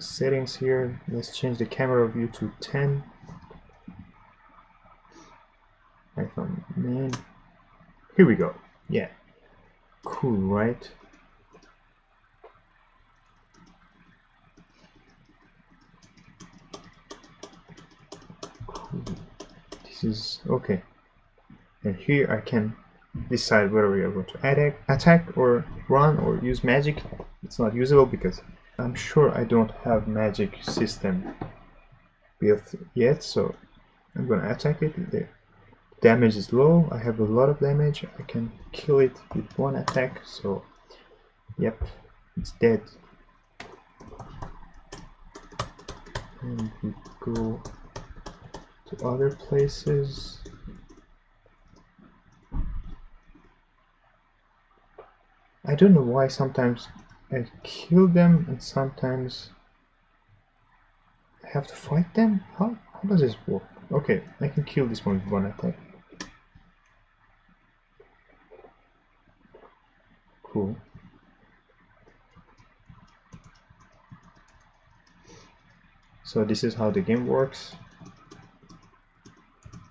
the settings here. Let's change the camera view to 10. iPhone main. Here we go. Yeah. Cool, right? Cool. This is okay. And here I can decide whether we are going to attack or run or use magic. It's not usable because I'm sure I don't have magic system built yet, so I'm gonna attack it. The damage is low, I have a lot of damage, I can kill it with one attack, so yep, it's dead. And we go to other places. I don't know why sometimes I kill them and sometimes I have to fight them? How does this work? Okay, I can kill this one with one attack. Cool. So this is how the game works.